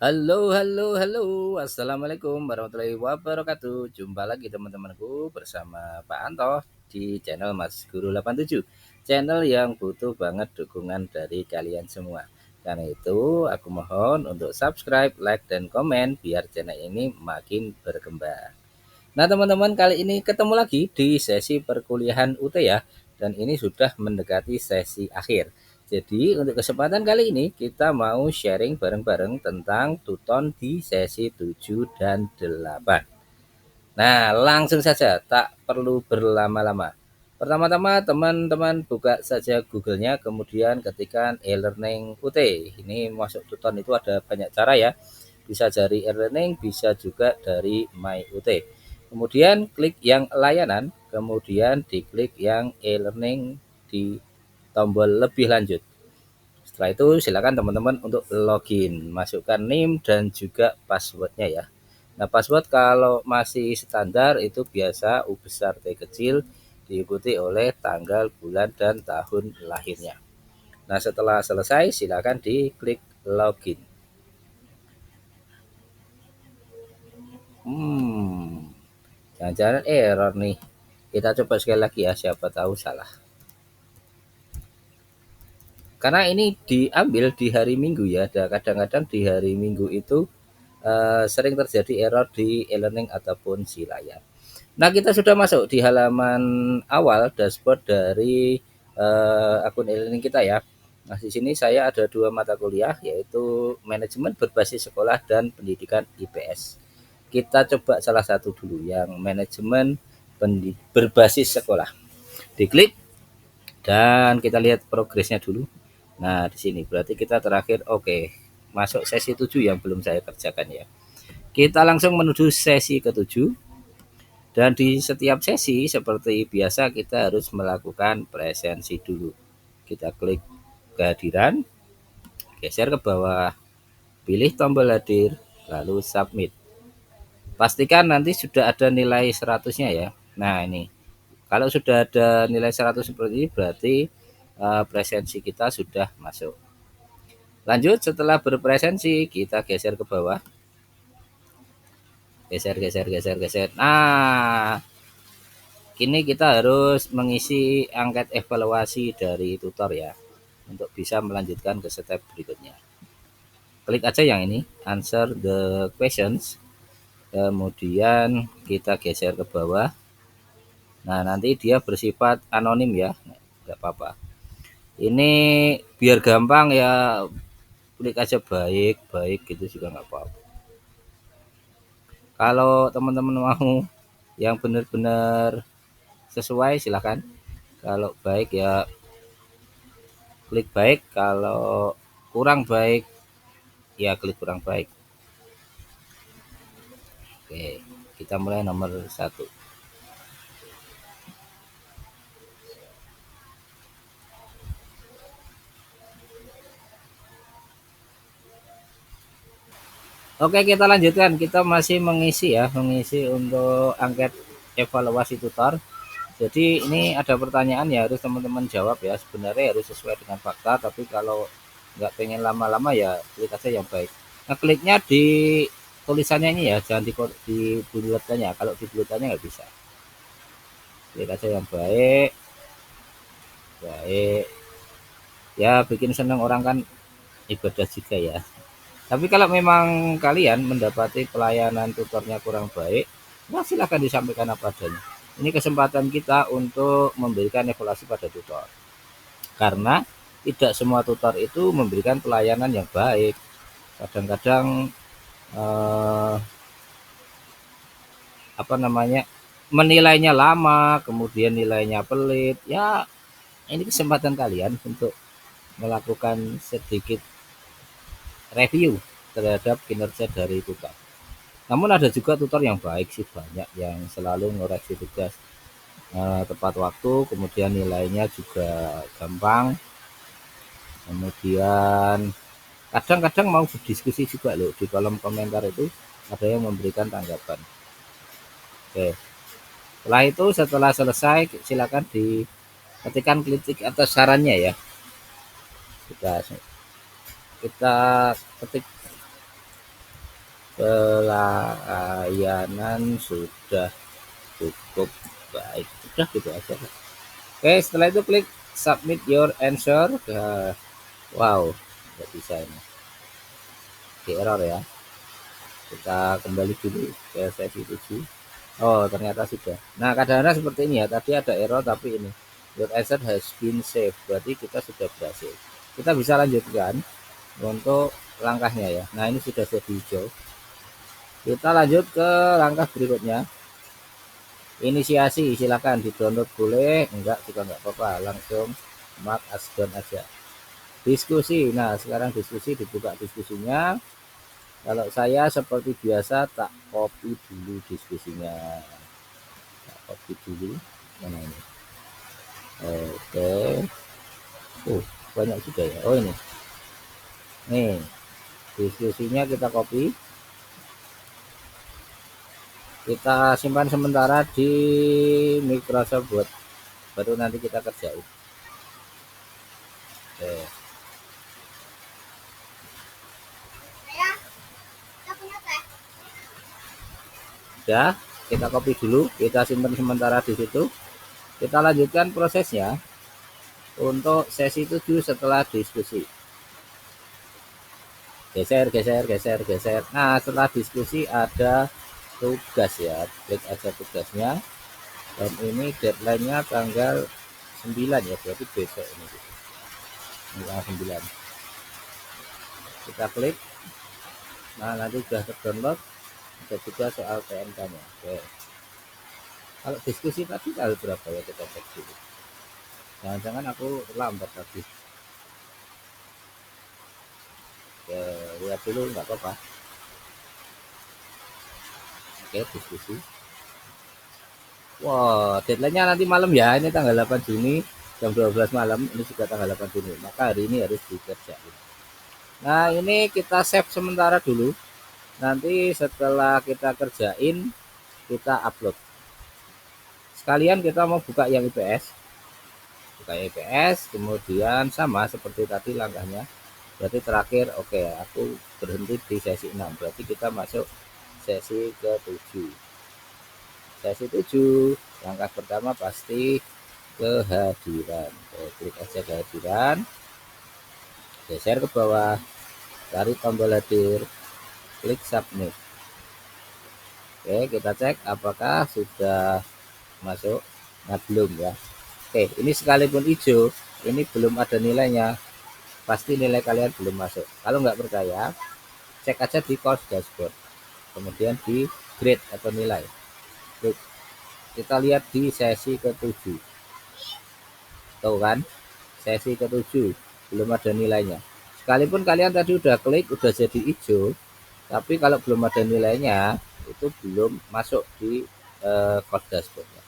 Halo, halo, halo. Assalamualaikum warahmatullahi wabarakatuh. Jumpa lagi teman-temanku bersama Pak Anto di channel Mas Guru 87. Channel yang butuh banget dukungan dari kalian semua. Karena itu aku mohon untuk subscribe, like, dan komen biar channel ini makin berkembang. Nah teman-teman, kali ini ketemu lagi di sesi perkuliahan UT ya. Dan ini sudah mendekati sesi akhir. Jadi untuk kesempatan kali ini kita mau sharing bareng-bareng tentang Tuton di sesi 7 dan 8. Nah langsung saja, tak perlu berlama-lama. Pertama-tama teman-teman buka saja Google-nya, kemudian ketikkan e-learning UT. Ini masuk Tuton itu ada banyak cara ya. Bisa dari e-learning, bisa juga dari My UT. Kemudian klik yang layanan, kemudian diklik yang e-learning di tombol lebih lanjut. Setelah itu silakan teman-teman untuk login, masukkan NIM dan juga passwordnya ya. Nah password kalau masih standar itu biasa U besar T kecil diikuti oleh tanggal, bulan, dan tahun lahirnya. Nah setelah selesai silakan diklik login. Jangan-jangan error nih. Kita coba sekali lagi ya, siapa tahu salah. Karena ini diambil di hari Minggu ya. Kadang-kadang di hari Minggu itu sering terjadi error di e-learning ataupun si layar. Nah, kita sudah masuk di halaman awal dashboard dari akun e-learning kita ya. Nah, di sini saya ada dua mata kuliah yaitu manajemen berbasis sekolah dan pendidikan IPS. Kita coba salah satu dulu yang manajemen berbasis sekolah. Diklik dan kita lihat progresnya dulu. Nah, di sini berarti kita terakhir oke. Masuk sesi 7 yang belum saya kerjakan ya. Kita langsung menuju sesi ke-7. Dan di setiap sesi seperti biasa kita harus melakukan presensi dulu. Kita klik kehadiran, geser ke bawah, pilih tombol hadir, lalu submit. Pastikan nanti sudah ada nilai 100-nya ya. Nah, ini. Kalau sudah ada nilai 100 seperti ini berarti presensi kita sudah masuk. Lanjut, setelah berpresensi kita geser ke bawah. Geser, geser, geser, geser. Nah, kini kita harus mengisi angket evaluasi dari tutor ya, untuk bisa melanjutkan ke step berikutnya. Klik aja yang ini, answer the questions. Kemudian kita geser ke bawah. Nah, nanti dia bersifat anonim ya, nggak apa-apa. Ini biar gampang ya, klik aja baik, baik gitu juga nggak apa-apa. Kalau teman-teman mau yang benar-benar sesuai silahkan. Kalau baik ya klik baik, kalau kurang baik ya klik kurang baik. Oke, kita mulai nomor 1. Oke, kita lanjutkan. Kita masih mengisi ya, mengisi untuk angket evaluasi tutor. Jadi ini ada pertanyaan ya, harus teman-teman jawab ya. Sebenarnya harus sesuai dengan fakta, tapi kalau nggak pengen lama-lama ya klik aja yang baik. Nah, kliknya di tulisannya ini ya, jangan di buletannya. Kalau di buletannya nggak bisa. Klik aja yang baik, baik. Ya bikin senang orang kan ibadah juga ya. Tapi kalau memang kalian mendapati pelayanan tutornya kurang baik, nah silahkan disampaikan apa adanya. Ini kesempatan kita untuk memberikan evaluasi pada tutor. Karena tidak semua tutor itu memberikan pelayanan yang baik. Kadang-kadang eh, apa namanya, menilainya lama, kemudian nilainya pelit. Ya, ini kesempatan kalian untuk melakukan sedikit review terhadap kinerja dari tutor. Namun ada juga tutor yang baik sih, banyak yang selalu ngoreksi tugas tepat waktu, kemudian nilainya juga gampang, kemudian kadang-kadang mau berdiskusi juga loh di kolom komentar itu, ada yang memberikan tanggapan. Oke, setelah selesai silakan diketikkan kritik atau sarannya ya. Kita kita ketik pelayanan sudah cukup baik. Udah gitu aja. Oke, setelah itu klik submit your answer. Wow, nggak bisa ini. Di error ya. Kita kembali dulu ke sesi 7. Oh, ternyata sudah. Nah, kadang-kadang seperti ini ya. Tadi ada error tapi ini. Your answer has been saved. Berarti kita sudah berhasil. Kita bisa lanjutkan untuk langkahnya ya. Nah, ini sudah jadi hijau. Kita lanjut ke langkah berikutnya. Inisiasi, silakan di-download boleh, enggak juga enggak apa-apa. Langsung mark as done aja. Diskusi. Nah, sekarang diskusi, dibuka diskusinya. Kalau saya seperti biasa tak copy dulu diskusinya. Tak copy dulu. Mana ini? Oke. Banyak juga ya. Oh, ini. Nih, diskusinya kita copy. Kita simpan sementara di Microsoft Word. Baru nanti kita kerjain. Oke. Ya, kita copy dulu, kita simpan sementara di situ. Kita lanjutkan prosesnya untuk sesi 7 setelah diskusi. Geser, geser, geser, geser. Nah, setelah diskusi ada tugas ya. Klik aja tugasnya. Dan ini deadline-nya tanggal 9 ya, berarti besok ini. Tanggal 9. Kita klik. Nah, nanti sudah terdownload. Ada juga soal PMK-nya. Oke. Kalau diskusi tadi tanggal berapa ya, kita cek dulu. Jangan-jangan aku lambat tadi. Oke, lihat dulu nggak apa-apa. Oke, diskusi. Wah, deadline-nya nanti malam ya. Ini tanggal 8 Juni jam 12 malam. Ini juga tanggal 8 Juni. Maka hari ini harus dikerjain. Nah, ini kita save sementara dulu. Nanti setelah kita kerjain, kita upload. Sekalian kita mau buka yang IPS. Buka yang IPS, kemudian sama seperti tadi langkahnya. Berarti terakhir, oke, aku berhenti di sesi 6. Berarti kita masuk sesi ke-7. Sesi 7, langkah pertama pasti kehadiran. Klik aja kehadiran, geser ke bawah, cari tombol hadir, klik submit. Oke, kita cek apakah sudah masuk. Nah, belum ya. Oke, ini sekalipun hijau, ini belum ada nilainya. Pasti nilai kalian belum masuk. Kalau nggak percaya, cek aja di course dashboard. Kemudian di grade atau nilai. Klik. Kita lihat di sesi ke-7. Tuh kan, sesi ke-7 belum ada nilainya. Sekalipun kalian tadi udah klik, udah jadi hijau, tapi kalau belum ada nilainya, itu belum masuk di course dashboard-nya.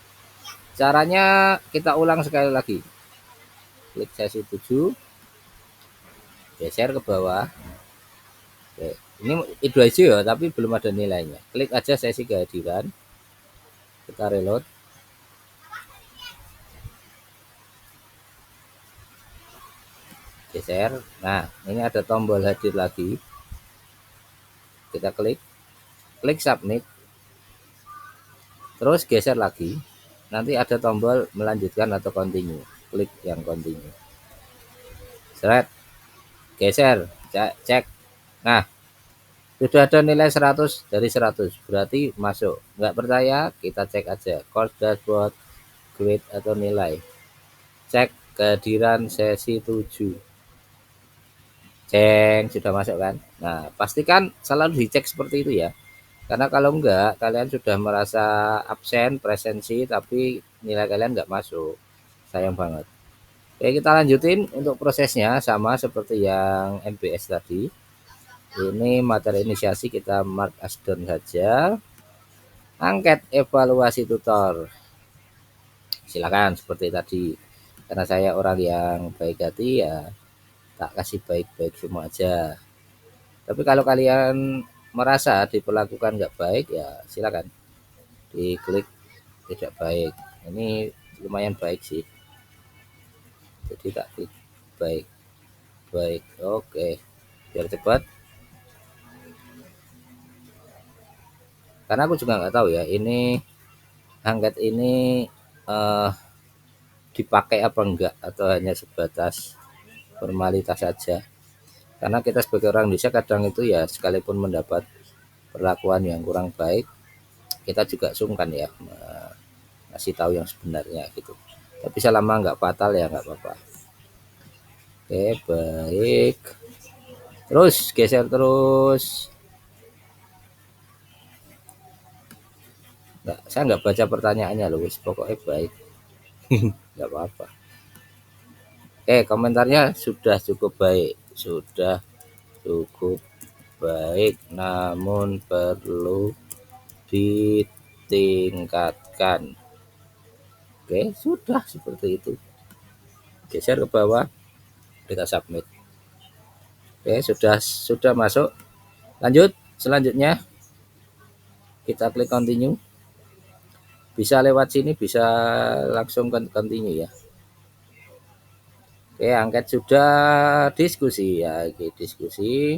Caranya kita ulang sekali lagi. Klik sesi 7, geser ke bawah. Oke, ini itu aja ya, tapi belum ada nilainya. Klik aja sesi kehadiran. Kita reload. Geser. Nah, ini ada tombol hadir lagi. Kita klik. Klik submit. Terus geser lagi. Nanti ada tombol melanjutkan atau continue. Klik yang continue. Seret. Geser. Cek. Nah, sudah ada nilai 100 dari 100. Berarti masuk. Nggak percaya, kita cek aja. Course dashboard, grade atau nilai. Cek kehadiran sesi 7. Ceng, sudah masuk kan? Nah, pastikan selalu dicek seperti itu ya. Karena kalau enggak, kalian sudah merasa absen, presensi, tapi nilai kalian enggak masuk. Sayang banget. Oke, kita lanjutin untuk prosesnya sama seperti yang MBS tadi. Ini materi inisiasi kita mark as done saja. Angket evaluasi tutor. Silakan seperti tadi. Karena saya orang yang baik hati ya tak kasih baik-baik semua aja. Tapi kalau kalian merasa diperlakukan nggak baik ya silakan diklik tidak baik. Ini lumayan baik sih. Jadi tak klik baik. Baik. Oke. Biar cepat. Karena aku juga nggak tahu ya ini angket ini eh, dipakai apa enggak atau hanya sebatas formalitas saja. Karena kita sebagai orang Indonesia kadang itu ya sekalipun mendapat perlakuan yang kurang baik, kita juga sungkan ya ngasih tahu yang sebenarnya gitu. Tapi selama nggak fatal ya nggak apa-apa. Oke, baik. Terus geser terus. Nggak, saya nggak baca pertanyaannya loh, pokoknya baik. Nggak apa-apa. Komentarnya sudah cukup baik. Sudah cukup baik, namun perlu ditingkatkan. Oke, sudah seperti itu. Geser ke bawah, kita submit. Oke, sudah masuk. Lanjut, selanjutnya kita klik continue. Bisa lewat sini, bisa langsung continue ya. Oke, angket sudah diskusi ya. Oke, diskusi.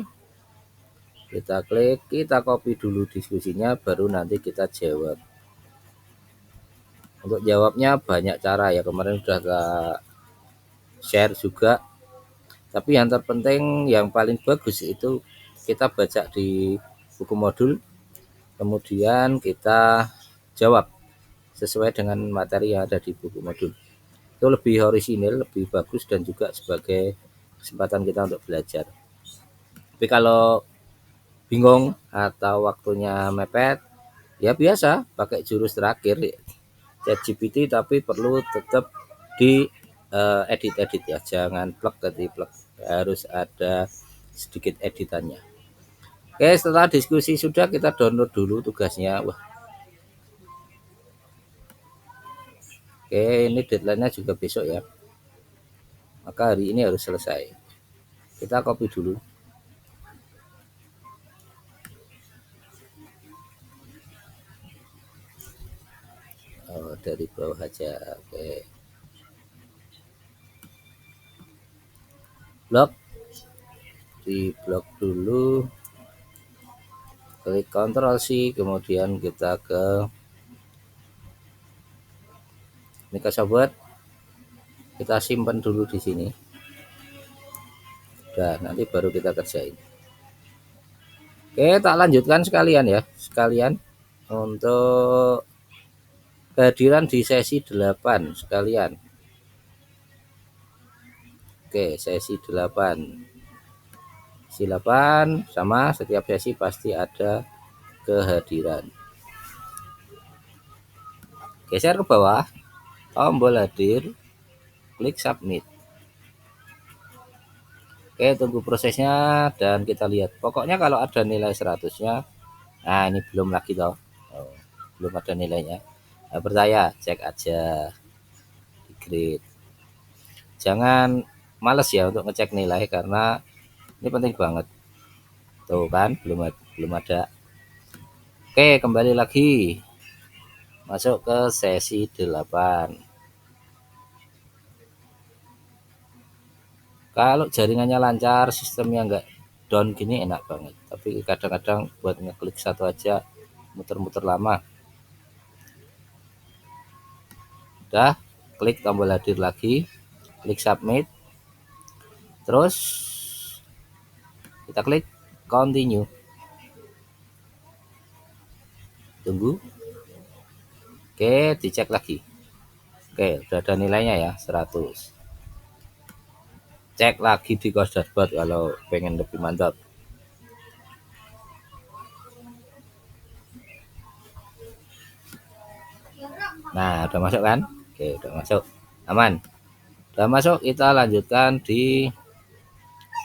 Kita klik, kita copy dulu diskusinya, baru nanti kita jawab. Untuk jawabnya banyak cara ya, kemarin sudah share juga. Tapi yang terpenting, yang paling bagus itu kita baca di buku modul, kemudian kita jawab sesuai dengan materi yang ada di buku modul. Itu lebih orisinil, lebih bagus, dan juga sebagai kesempatan kita untuk belajar. Tapi kalau bingung atau waktunya mepet, ya biasa pakai jurus terakhir ChatGPT, tapi perlu tetap di edit-edit ya, jangan plek ke plek, harus ada sedikit editannya. Oke, setelah diskusi sudah, kita download dulu tugasnya. Wah, oke, ini deadline-nya juga besok ya, maka hari ini harus selesai. Kita copy dulu. Dari bawah aja. Oke, blok, di blok dulu, klik Ctrl C, kemudian kita ke Microsoft, kita simpan dulu di sini. Dan nanti baru kita kerjain. Oke, tak lanjutkan sekalian ya, sekalian untuk kehadiran di sesi 8 sekalian. Oke, sesi 8. Sesi 8 sama, setiap sesi pasti ada kehadiran. Geser ke bawah, tombol hadir, klik submit. Oke, tunggu prosesnya dan kita lihat. Pokoknya kalau ada nilai 100-nya, nah ini belum lagi toh. Oh, belum ada nilainya. Nah, percaya, cek aja di grade. Jangan males ya untuk ngecek nilai karena ini penting banget. Tuh kan, belum ada. Oke, kembali lagi. Masuk ke sesi 8. Kalau jaringannya lancar, sistemnya nggak down gini, enak banget. Tapi kadang-kadang buat ngeklik satu aja muter-muter lama. Udah, klik tombol hadir lagi, klik submit, terus kita klik continue. Tunggu. Oke, dicek lagi. Oke, udah ada nilainya ya, 100. Cek lagi di course dashboard kalau pengen lebih mantap. Nah, udah masuk kan? Oke, udah masuk. Aman. Udah masuk, kita lanjutkan di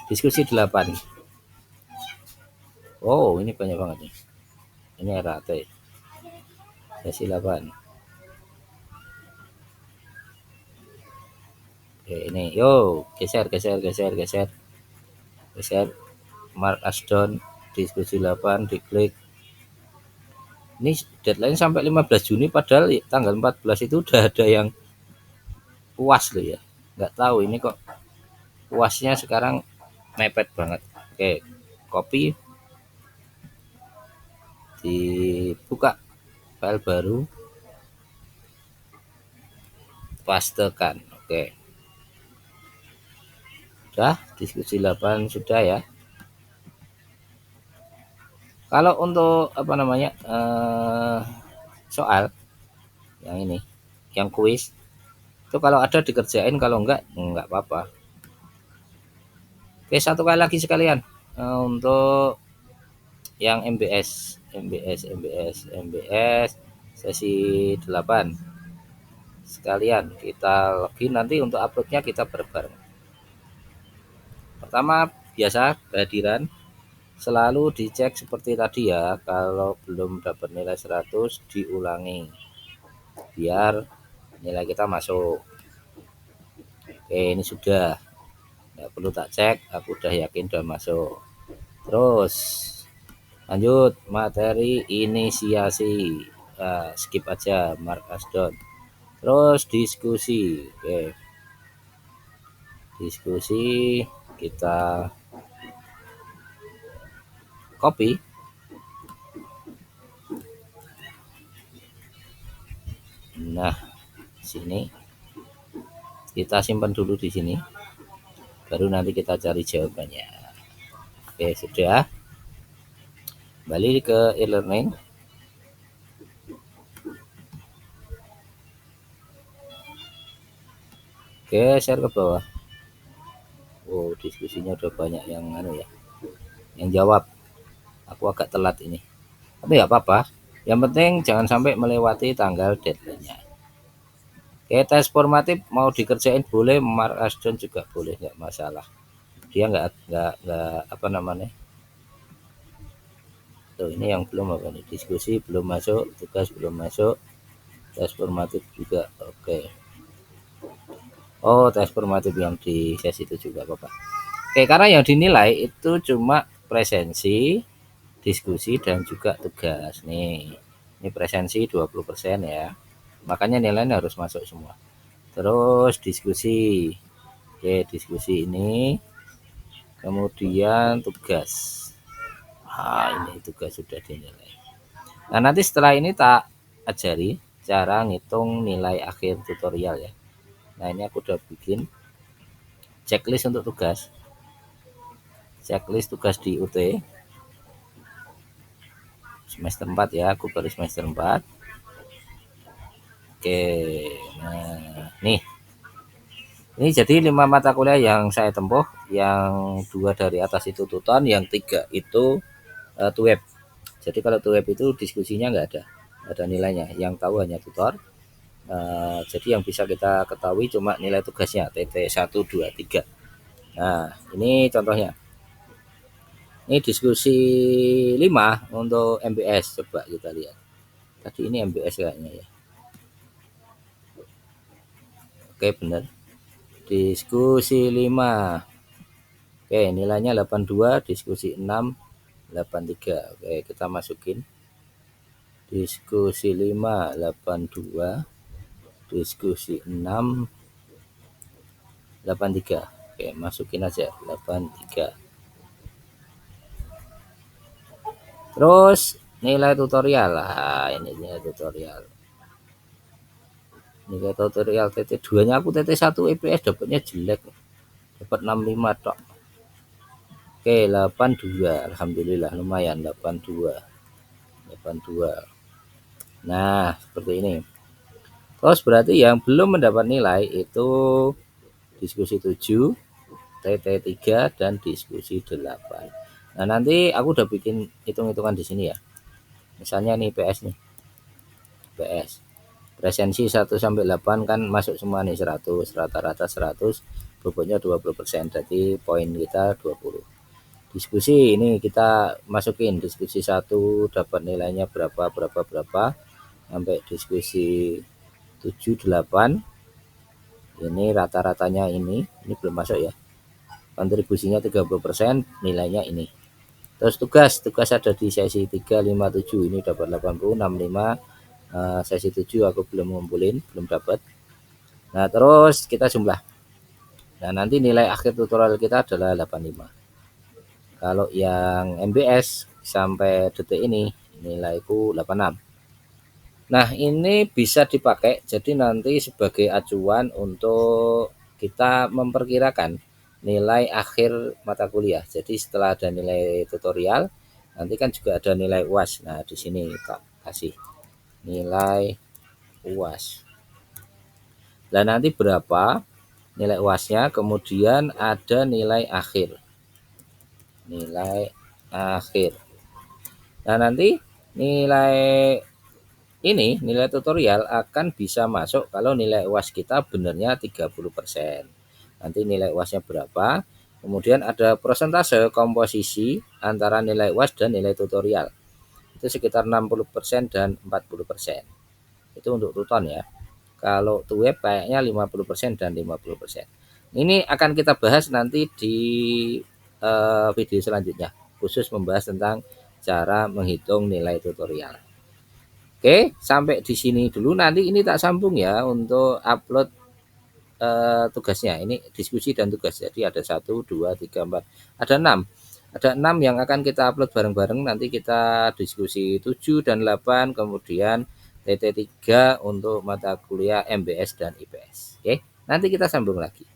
diskusi 8. Oh, ini banyak banget nih. Ini RAT. Sesi 8. Oke, ini. Yo, geser, geser, geser, geser. Geser. Mark as done. Diskusi 8, diklik. Ini deadline sampai 15 Juni, padahal tanggal 14 itu udah ada yang puas loh ya. Nggak tahu ini kok puasnya sekarang mepet banget. Oke, copy, dibuka file baru, pastekan. Oke, sudah diskusi 8 sudah ya. Kalau untuk apa namanya soal yang ini, yang kuis itu kalau ada dikerjain, kalau enggak apa-apa. Oke, satu kali lagi sekalian untuk yang MBS sesi 8 sekalian kita login, nanti untuk uploadnya kita bareng-bareng. Pertama, biasa kehadiran selalu dicek seperti tadi ya, kalau belum dapat nilai 100 diulangi biar nilai kita masuk. Oke, ini sudah, nggak perlu tak cek, aku udah yakin udah masuk. Terus lanjut materi inisiasi, skip aja, mark as done. Terus diskusi. Oke, diskusi kita copy. Nah, sini kita simpan dulu di sini, baru nanti kita cari jawabannya. Oke, sudah. Kembali ke e-learning. Geser ke bawah. Oh, diskusinya udah banyak yang ya, yang jawab. Aku agak telat ini, tapi nggak apa-apa. Yang penting jangan sampai melewati tanggal deadline-nya. Oke, tes formatif mau dikerjain boleh, mark as done juga boleh, nggak masalah. Dia nggak apa namanya. Tuh, ini yang belum apa nih, diskusi belum masuk, tugas belum masuk, tes formatif juga. Oke. Oh, tes formatif yang di sesi itu juga apa-apa. Oke, karena yang dinilai itu cuma presensi, diskusi, dan juga tugas. Nih, ini presensi 20% ya. Makanya nilainya harus masuk semua. Terus diskusi. Oke, diskusi ini. Kemudian tugas. Ini tugas sudah dinilai. Nah, nanti setelah ini tak ajari cara ngitung nilai akhir tutorial ya. Nah, ini aku udah bikin checklist untuk tugas. Checklist tugas di UT semester 4 ya, aku baru semester 4. Oke, nah nih, ini jadi 5 mata kuliah yang saya tempuh, yang 2 dari atas itu tuton, yang 3 itu tuweb. Jadi kalau tuweb itu diskusinya nggak ada nilainya, yang tahu hanya tutor. Jadi yang bisa kita ketahui cuma nilai tugasnya TT 1, 2, 3. Nah, ini contohnya. Ini diskusi 5 untuk MBS, coba kita lihat. Tadi ini MBS kayaknya ya. Oke, benar. Diskusi 5. Oke, nilainya 82, diskusi 6, 83. Oke, kita masukin. Diskusi 5, 82. Diskusi 6, 83. Oke, masukin aja 83. Terus nilai tutorial. Ini nilai tutorial. Nilai tutorial TT2 nya aku TT1 EPS dapatnya jelek. Dapat 65 tok. Oke, 82. Alhamdulillah lumayan 82. 82. Nah, seperti ini. Terus berarti yang belum mendapat nilai itu diskusi 7, TT3, dan diskusi 8. Nah, nanti aku udah bikin hitung-hitungan di sini ya. Misalnya nih PS nih. PS. Presensi 1 sampai 8 kan masuk semua nih 100, rata-rata 100, bobotnya 20%. Jadi poin kita 20. Diskusi ini kita masukin diskusi 1 dapat nilainya berapa sampai diskusi 7, 8. Ini rata-ratanya ini belum masuk ya. Kontribusinya 30%, nilainya ini. Terus tugas ada di sesi 3, 5, 7. Ini dapat 80, 65. Sesi 7 aku belum ngumpulin, belum dapat. Nah, terus kita jumlah. Nah, nanti nilai akhir tutorial kita adalah 85. Kalau yang MBS sampai detik ini nilaiku 86. Nah, ini bisa dipakai jadi nanti sebagai acuan untuk kita memperkirakan nilai akhir mata kuliah. Jadi setelah ada nilai tutorial, nanti kan juga ada nilai UAS. Nah, di sini tak kasih nilai UAS. Dan nanti berapa nilai UASnya, kemudian ada nilai akhir. Nilai akhir. Nah, nanti nilai nilai tutorial akan bisa masuk kalau nilai UAS kita benernya 30%. Nanti nilai UASnya berapa? Kemudian ada persentase komposisi antara nilai UAS dan nilai tutorial. Itu sekitar 60% dan 40%. Itu untuk tuton ya. Kalau web kayaknya 50% dan 50%. Ini akan kita bahas nanti di video selanjutnya, khusus membahas tentang cara menghitung nilai tutorial. Oke, sampai di sini dulu. Nanti ini tak sambung ya untuk upload tugasnya. Ini diskusi dan tugas. Jadi ada 1, 2, 3, 4, ada 6. Ada 6 yang akan kita upload bareng-bareng. Nanti kita diskusi 7 dan 8, kemudian TT3 untuk mata kuliah MBS dan IPS. Oke, nanti kita sambung lagi.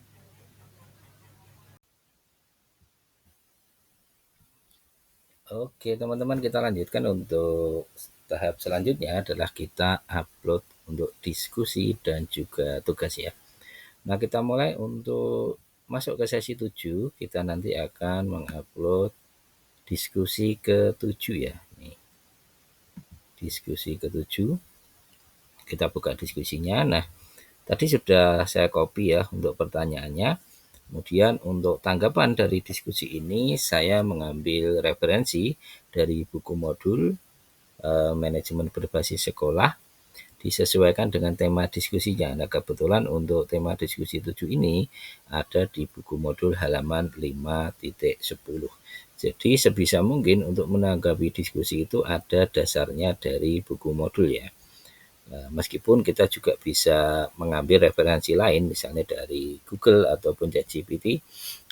Oke, teman-teman, kita lanjutkan untuk tahap selanjutnya adalah kita upload untuk diskusi dan juga tugas ya. Nah, kita mulai untuk masuk ke sesi 7, kita nanti akan mengupload diskusi ke-7 ya. Nih, diskusi ke-7. Kita buka diskusinya. Nah, tadi sudah saya copy ya untuk pertanyaannya. Kemudian untuk tanggapan dari diskusi ini, saya mengambil referensi dari buku modul manajemen berbasis sekolah, disesuaikan dengan tema diskusinya. Nah, kebetulan untuk tema diskusi 7 ini ada di buku modul halaman 5.10. Jadi sebisa mungkin untuk menanggapi diskusi itu ada dasarnya dari buku modul ya. Nah, meskipun kita juga bisa mengambil referensi lain, misalnya dari Google ataupun ChatGPT,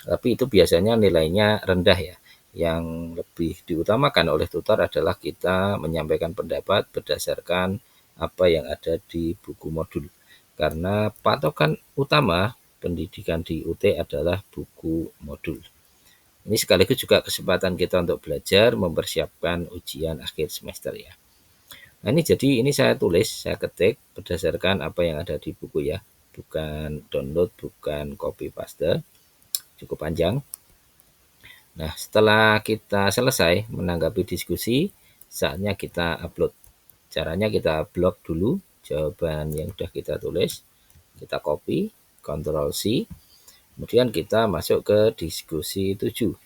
tapi itu biasanya nilainya rendah ya. Yang lebih diutamakan oleh tutor adalah kita menyampaikan pendapat berdasarkan apa yang ada di buku modul. Karena patokan utama pendidikan di UT adalah buku modul. Ini sekaligus juga kesempatan kita untuk belajar mempersiapkan ujian akhir semester ya. Nah, ini saya tulis, saya ketik berdasarkan apa yang ada di buku ya. Bukan download, bukan copy paste. Cukup panjang. Nah, setelah kita selesai menanggapi diskusi, saatnya kita upload. Caranya kita blok dulu jawaban yang sudah kita tulis. Kita copy, Ctrl C. Kemudian kita masuk ke diskusi 7.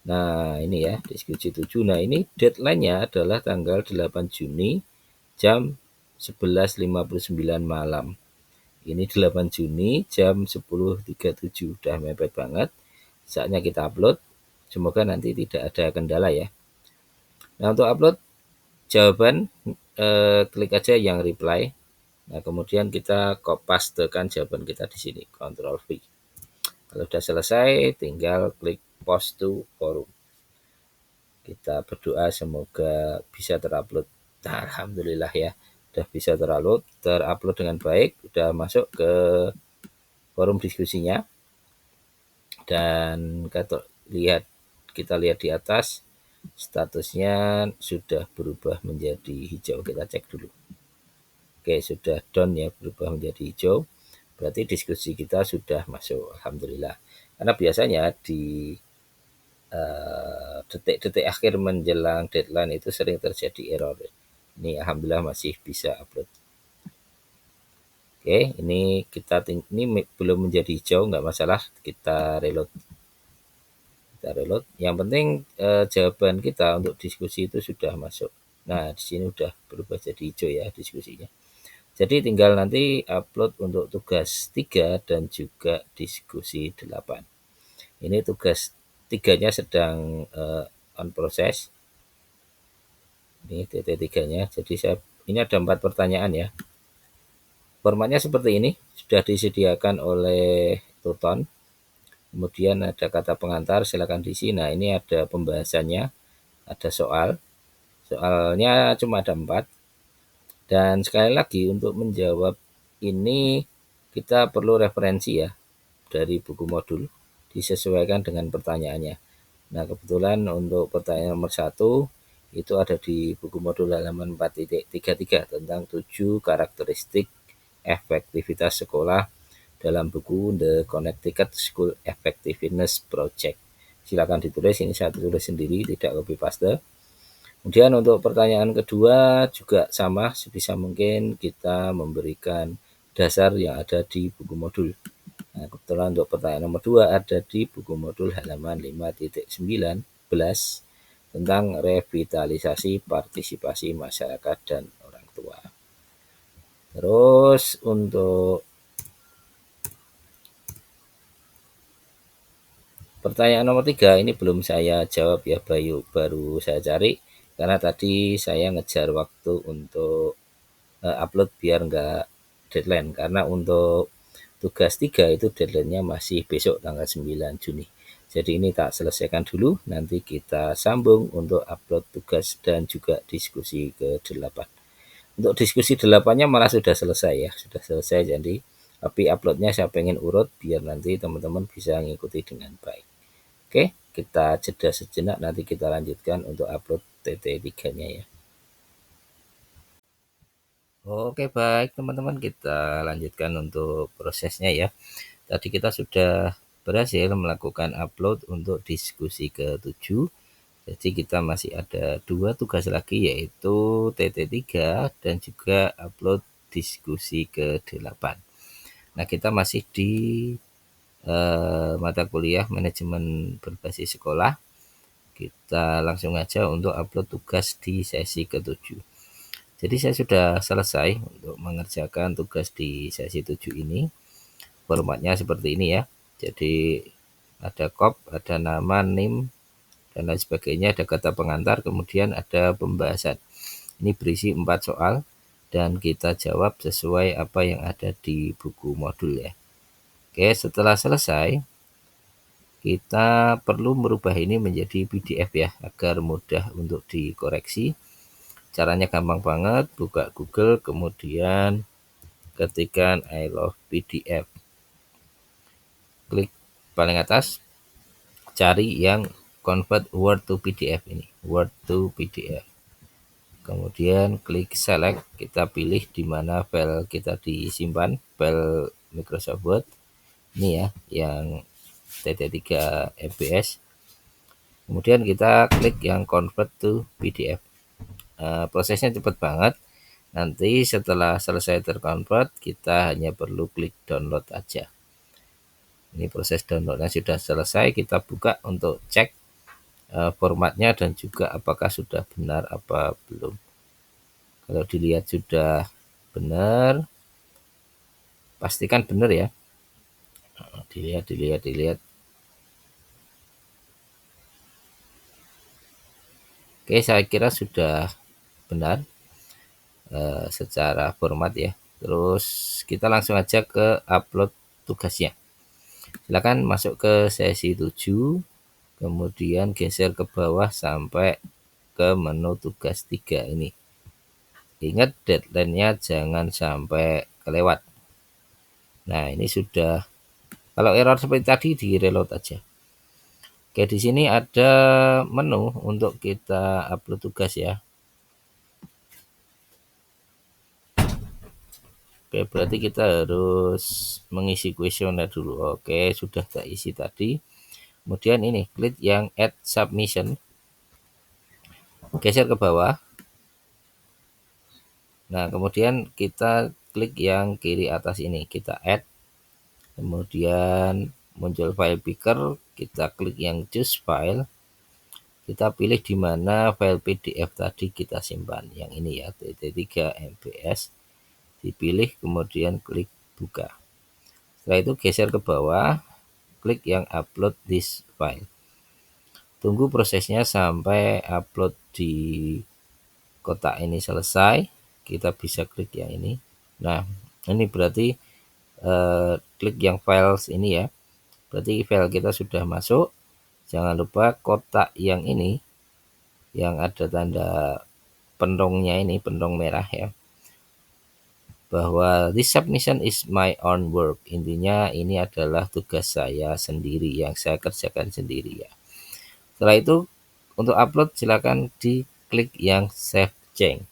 Nah, ini ya, diskusi 7. Nah, ini deadline-nya adalah tanggal 8 Juni jam 11.59 malam. Ini 8 Juni jam 10.37. Udah mepet banget. Saatnya kita upload. Semoga nanti tidak ada kendala ya. Nah, untuk upload jawaban, klik aja yang reply. Nah, kemudian kita pastekan jawaban kita di sini. Ctrl V. Kalau sudah selesai, tinggal klik post to forum. Kita berdoa semoga bisa terupload. Nah, alhamdulillah ya, udah bisa terupload dengan baik, udah masuk ke forum diskusinya. Dan kita lihat di atas, statusnya sudah berubah menjadi hijau. Kita cek dulu. Oke, sudah down ya, berubah menjadi hijau. Berarti diskusi kita sudah masuk, alhamdulillah. Karena biasanya di detik-detik akhir menjelang deadline itu sering terjadi error. Ini alhamdulillah masih bisa upload. Oke, ini belum menjadi hijau, nggak masalah, kita reload. Yang penting jawaban kita untuk diskusi itu sudah masuk. Nah, di sini udah berubah jadi hijau ya diskusinya. Jadi tinggal nanti upload untuk tugas 3 dan juga diskusi 8. Ini tugas 3-nya sedang on proses. Ini TT3-nya. Jadi ini ada 4 pertanyaan ya. Formatnya seperti ini, sudah disediakan oleh Tuton. Kemudian ada kata pengantar, silakan diisi. Nah, ini ada pembahasannya, ada soal. Soalnya cuma ada 4. Dan sekali lagi untuk menjawab ini kita perlu referensi ya dari buku modul, disesuaikan dengan pertanyaannya. Nah, kebetulan untuk pertanyaan nomor 1 itu ada di buku modul halaman 4.33 tentang 7 karakteristik efektivitas sekolah dalam buku The Connecticut School Effectiveness Project. Silakan ditulis, ini saya tulis sendiri, tidak copy paste. Kemudian untuk pertanyaan kedua juga sama, sebisa mungkin kita memberikan dasar yang ada di buku modul. Nah, kebetulan untuk pertanyaan nomor 2 ada di buku modul halaman 5.19 tentang revitalisasi partisipasi masyarakat dan orang tua. Terus untuk pertanyaan nomor 3 ini belum saya jawab ya, baru saya cari karena tadi saya ngejar waktu untuk upload biar nggak deadline, karena untuk tugas 3 itu deadline-nya masih besok tanggal 9 Juni. Jadi ini tak selesaikan dulu, nanti kita sambung untuk upload tugas dan juga diskusi ke-8. Untuk diskusi 8-nya malah sudah selesai ya, sudah selesai, jadi tapi uploadnya saya pengen urut biar nanti teman-teman bisa mengikuti dengan baik. Oke, kita jeda sejenak, nanti kita lanjutkan untuk upload TT3-nya ya. Oke, baik teman-teman, kita lanjutkan untuk prosesnya ya. Tadi kita sudah berhasil melakukan upload untuk diskusi ke-7. Jadi kita masih ada 2 tugas lagi, yaitu TT3 dan juga upload diskusi ke-8. Nah, kita masih di mata kuliah manajemen berbasis sekolah. Kita langsung aja untuk upload tugas di sesi ke-7. Jadi saya sudah selesai untuk mengerjakan tugas di sesi 7 ini. Formatnya seperti ini ya. Jadi ada kop, ada nama, NIM, dan lain sebagainya, ada kata pengantar, kemudian ada pembahasan. Ini berisi 4 soal dan kita jawab sesuai apa yang ada di buku modul ya. Oke, setelah selesai kita perlu merubah ini menjadi PDF ya, agar mudah untuk dikoreksi. Caranya gampang banget, buka Google, kemudian ketikkan I love PDF. Klik paling atas, cari yang convert Word to PDF ini, Word to PDF. Kemudian klik select, kita pilih di mana file kita disimpan, file Microsoft Word. Ini ya, yang TT3 MBS. Kemudian kita klik yang convert to PDF. Prosesnya cepat banget. Nanti setelah selesai terconvert, kita hanya perlu klik download aja. Ini proses downloadnya sudah selesai, kita buka untuk cek formatnya dan juga apakah sudah benar apa belum. Kalau dilihat sudah benar, pastikan benar ya. Dilihat. Oke, saya kira sudah benar secara format ya. Terus kita langsung aja ke upload tugasnya. Silakan masuk ke sesi 7, kemudian geser ke bawah sampai ke menu tugas 3 ini. Ingat deadline-nya jangan sampai kelewat. Nah, ini sudah, kalau error seperti tadi di reload aja. Oke, di sini ada menu untuk kita upload tugas ya. Oke, berarti kita harus mengisi kuesioner dulu. Oke, sudah tak isi tadi. Kemudian ini, klik yang add submission. Geser ke bawah. Nah, kemudian kita klik yang kiri atas ini, kita add. Kemudian muncul file picker, kita klik yang choose file. Kita pilih di mana file PDF tadi kita simpan, yang ini ya, TT3 MBS. Dipilih, kemudian klik buka. Setelah itu geser ke bawah, klik yang upload this file. Tunggu prosesnya sampai upload di kotak ini selesai. Kita bisa klik yang ini. Nah, ini berarti klik yang files ini ya. Berarti file kita sudah masuk. Jangan lupa kotak yang ini, yang ada tanda pentongnya ini, pentong merah ya, bahwa this submission is my own work. Intinya ini adalah tugas saya sendiri yang saya kerjakan sendiri ya. Setelah itu untuk upload silakan diklik yang save change.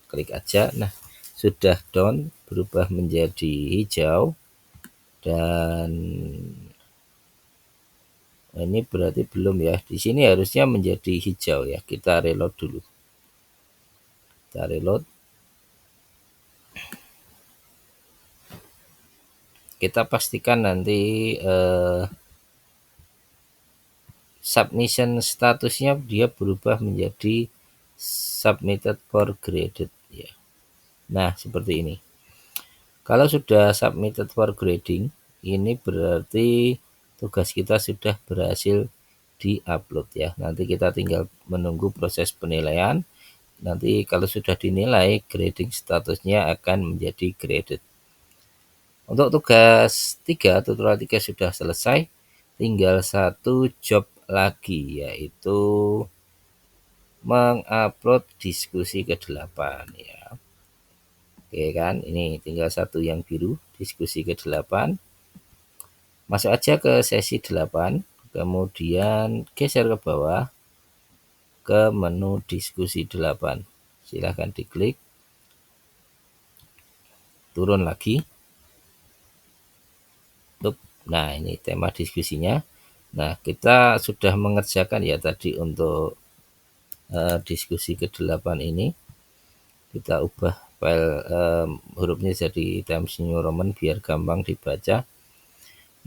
Klik aja. Nah, sudah down berubah menjadi hijau dan ini berarti belum ya. Di sini harusnya menjadi hijau ya. Kita reload dulu. Kita reload. Kita pastikan nanti submission statusnya dia berubah menjadi submitted for graded ya. Nah, seperti ini. Kalau sudah submitted for grading, ini berarti tugas kita sudah berhasil di-upload ya. Nanti kita tinggal menunggu proses penilaian. Nanti kalau sudah dinilai, grading statusnya akan menjadi graded. Untuk tugas 3, tutorial 3 sudah selesai. Tinggal satu job lagi, yaitu mengupload diskusi ke-8 ya. Oke kan, ini tinggal satu yang biru, diskusi ke-8. Masuk aja ke sesi 8, kemudian geser ke bawah ke menu diskusi 8. Silahkan diklik, turun lagi. Nah, ini tema diskusinya. Nah, kita sudah mengerjakan ya tadi untuk diskusi ke-8 ini. Kita ubah file hurufnya jadi Times New Roman biar gampang dibaca.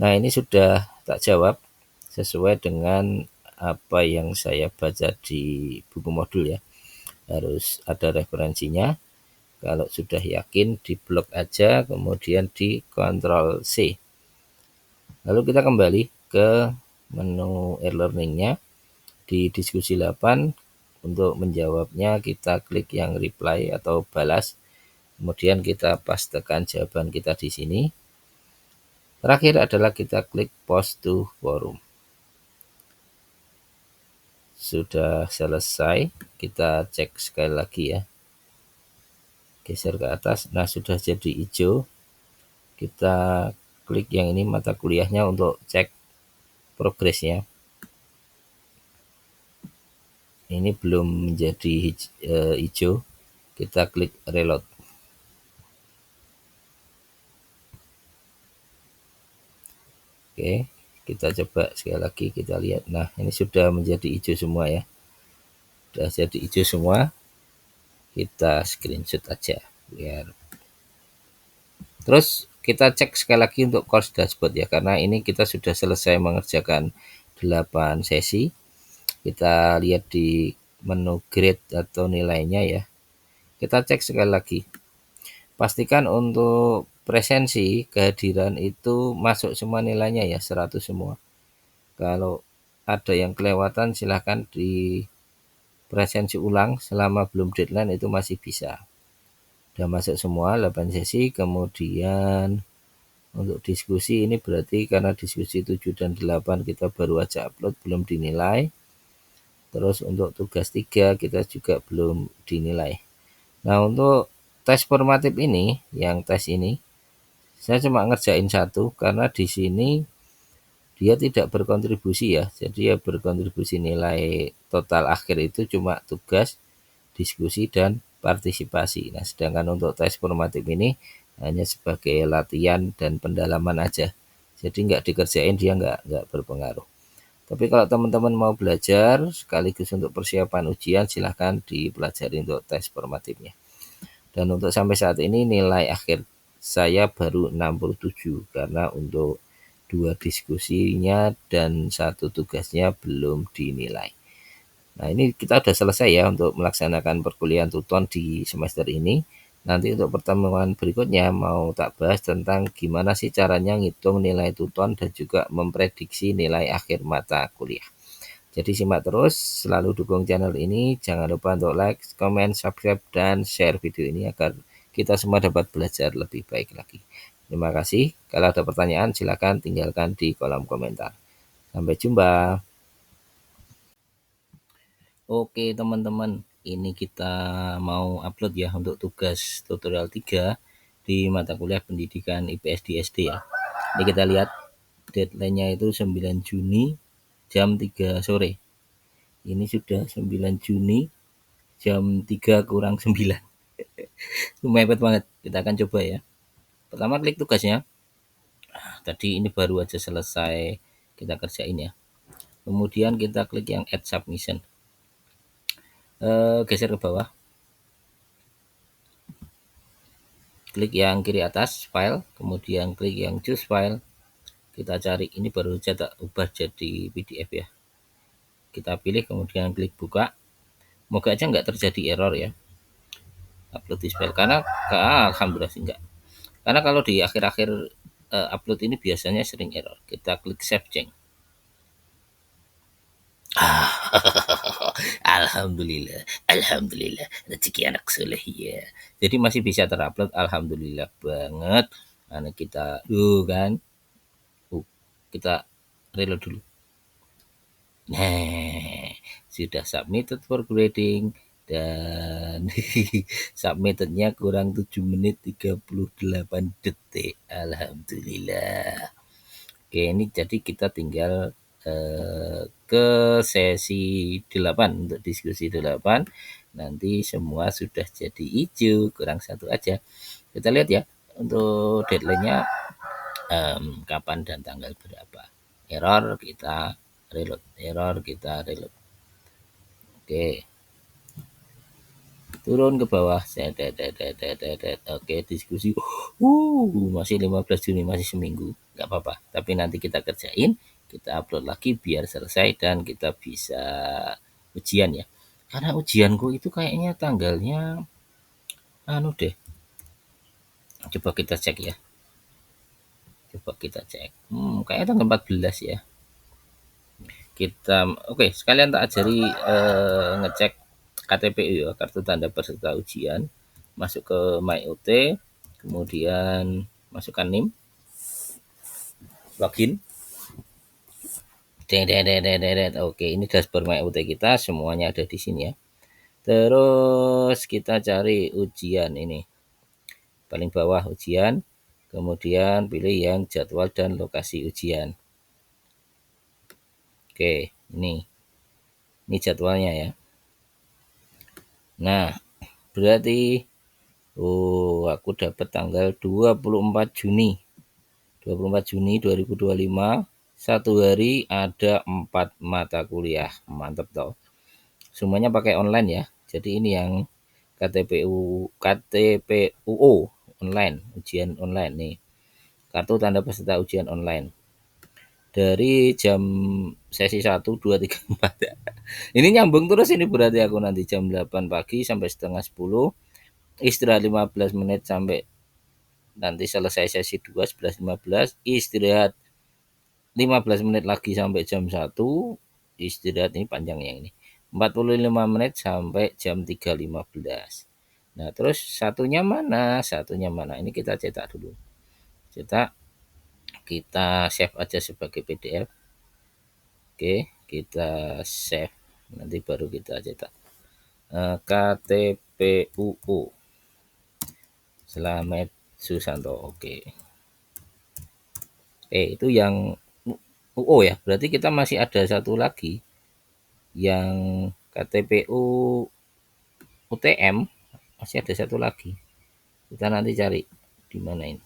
Nah, ini sudah tak jawab sesuai dengan apa yang saya baca di buku modul ya. Harus ada referensinya. Kalau sudah yakin, diblok aja, kemudian di Ctrl C. Lalu kita kembali ke menu e-learningnya. Di diskusi 8, untuk menjawabnya kita klik yang reply atau balas. Kemudian kita pastekan jawaban kita di sini. Terakhir adalah kita klik post to forum. Sudah selesai, kita cek sekali lagi ya. Geser ke atas, nah sudah jadi hijau. Kita klik yang ini mata kuliahnya untuk cek progresnya. Ini belum menjadi hijau. Kita klik reload. Oke, kita coba sekali lagi, kita lihat. Nah, ini sudah menjadi hijau semua ya. Sudah jadi hijau semua. Kita screenshot aja biar. Terus kita cek sekali lagi untuk course dashboard ya, karena ini kita sudah selesai mengerjakan 8 sesi. Kita lihat di menu grade atau nilainya ya. Kita cek sekali lagi. Pastikan untuk presensi kehadiran itu masuk semua nilainya ya, 100 semua. Kalau ada yang kelewatan silahkan di presensi ulang, selama belum deadline itu masih bisa. Sudah masuk semua 8 sesi. Kemudian untuk diskusi ini berarti karena diskusi 7 dan 8 kita baru aja upload, belum dinilai. Terus untuk tugas 3 kita juga belum dinilai. Nah, untuk tes formatif ini, yang tes ini saya cuma ngerjain satu karena di sini dia tidak berkontribusi ya. Jadi ya berkontribusi nilai total akhir itu cuma tugas, diskusi, dan partisipasi. Nah, sedangkan untuk tes formatif ini hanya sebagai latihan dan pendalaman aja. Jadi nggak dikerjain, dia nggak berpengaruh. Tapi kalau teman-teman mau belajar sekaligus untuk persiapan ujian, silahkan dipelajari untuk tes formatifnya. Dan untuk sampai saat ini nilai akhir saya baru 67 karena untuk 2 diskusinya dan 1 tugasnya belum dinilai. Nah, ini kita sudah selesai ya untuk melaksanakan perkuliahan Tuton di semester ini. Nanti untuk pertemuan berikutnya mau tak bahas tentang gimana sih caranya ngitung nilai Tuton dan juga memprediksi nilai akhir mata kuliah. Jadi simak terus, selalu dukung channel ini. Jangan lupa untuk like, comment, subscribe, dan share video ini agar kita semua dapat belajar lebih baik lagi. Terima kasih. Kalau ada pertanyaan silakan tinggalkan di kolom komentar. Sampai jumpa. Oke teman-teman, ini kita mau upload ya untuk tugas tutorial 3 di mata kuliah pendidikan IPS di SD ya. Ini kita lihat deadline-nya itu 9 Juni jam 3 sore. Ini sudah 9 Juni jam 3 kurang 9. Mepet banget. Kita akan coba ya. Pertama klik tugasnya. Tadi ini baru aja selesai kita kerjain ya. Kemudian kita klik yang add submission. Geser ke bawah. Klik yang kiri atas file, kemudian klik yang choose file. Kita cari, ini baru saja tak ubah jadi PDF ya. Kita pilih kemudian klik buka. Moga aja nggak terjadi error ya. Upload this file karena alhamdulillah sih enggak. Karena kalau di akhir-akhir upload ini biasanya sering error. Kita klik save change. Alhamdulillah, alhamdulillah, rezeki anak soleh ya. Jadi masih bisa terupload, alhamdulillah banget. Karena kita, kan, kita reload dulu. Nah, sudah submitted for grading dan submittednya kurang 7 menit 38 detik. Alhamdulillah. Oke, ini jadi kita tinggal ke sesi 8 untuk diskusi 8. Nanti semua sudah jadi hijau, kurang satu aja. Kita lihat ya untuk deadline-nya kapan dan tanggal berapa. Error kita reload, error kita reload. Oke, turun ke bawah. Oke, diskusi. Masih 15 Juni, masih seminggu. Nggak apa-apa, tapi nanti kita kerjain, kita upload lagi biar selesai dan kita bisa ujian ya. Karena ujianku itu kayaknya tanggalnya anu deh. Coba kita cek ya. Coba kita cek. Kayaknya tanggal 14 ya. Kita oke, sekalian tak ajari ngecek KTPU ya, kartu tanda peserta ujian. Masuk ke MyOT, kemudian masukkan NIM, login. Oke, ini dashboard MyOT kita, semuanya ada di sini ya. Terus kita cari ujian ini. Paling bawah ujian, kemudian pilih yang jadwal dan lokasi ujian. Oke, ini jadwalnya ya. Nah, berarti aku dapat tanggal 24 Juni. 24 Juni 2025. Satu hari ada 4 mata kuliah. Mantap toh. Semuanya pakai online ya. Jadi ini yang KTPUO online, ujian online nih. Kartu tanda peserta ujian online. Dari jam sesi 1, 2, 3, 4. Ini nyambung terus ini berarti aku nanti jam 8 pagi sampai setengah 10. Istirahat 15 menit sampai nanti selesai sesi 2, 11.15. Istirahat 15 menit lagi sampai jam 1. Istirahat ini panjangnya ini. 45 menit sampai jam 3.15. Nah, terus satunya mana? Satunya mana? Ini kita cetak dulu. Cetak. Kita save aja sebagai PDF. Oke, kita save. Nanti baru kita cetak. KTPUU. Slamet Susanto. Oke. Itu yang UO ya. Berarti kita masih ada satu lagi yang KTPU UTM, masih ada satu lagi. Kita nanti cari di mana ini.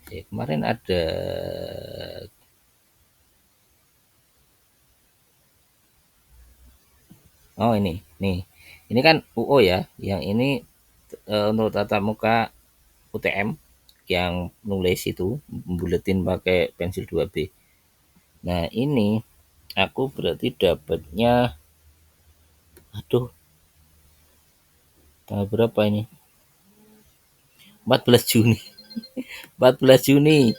Kemarin ada ini nih. Ini kan UO ya. Yang ini untuk tatap muka UTM yang nulis itu buletin pakai pensil 2B. Nah, ini aku berarti dapatnya tanggal berapa ini? 14 Juni. 14 Juni.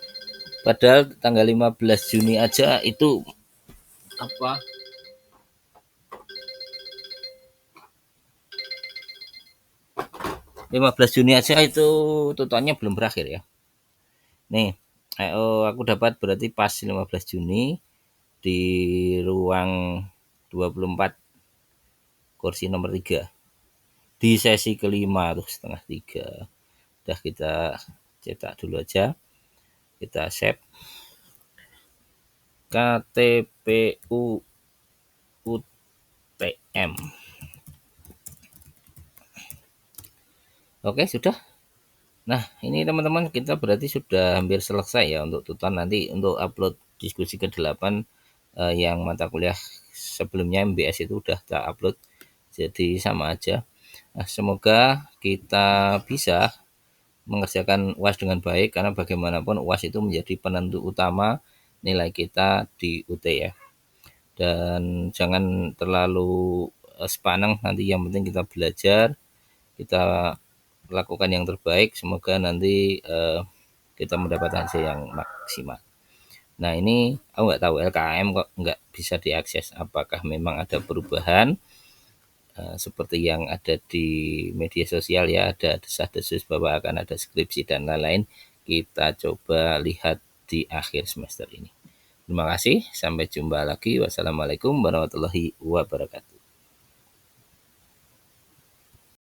Padahal tanggal 15 Juni aja itu apa? 15 Juni aja itu totalnya belum berakhir ya. Nih, aku dapat berarti pas 15 Juni di ruang 24 kursi nomor 3 di sesi kelima tuh setengah 3. Udah kita cetak dulu aja, kita save KTPU UTM. Oke, sudah. Nah, ini teman-teman kita berarti sudah hampir selesai ya untuk tutan. Nanti untuk upload diskusi ke-8 yang mata kuliah sebelumnya MBS itu udah tak upload, jadi sama aja. Nah, semoga kita bisa mengerjakan UAS dengan baik, karena bagaimanapun UAS itu menjadi penentu utama nilai kita di UT ya. Dan jangan terlalu sepaneng, nanti yang penting kita belajar, kita lakukan yang terbaik, semoga nanti kita mendapat hasil yang maksimal. Nah, ini aku nggak tahu LKM kok nggak bisa diakses, apakah memang ada perubahan seperti yang ada di media sosial ya, ada desas-desus bahwa akan ada skripsi dan lain-lain. Kita coba lihat di akhir semester ini. Terima kasih, sampai jumpa lagi. Wassalamualaikum warahmatullahi wabarakatuh.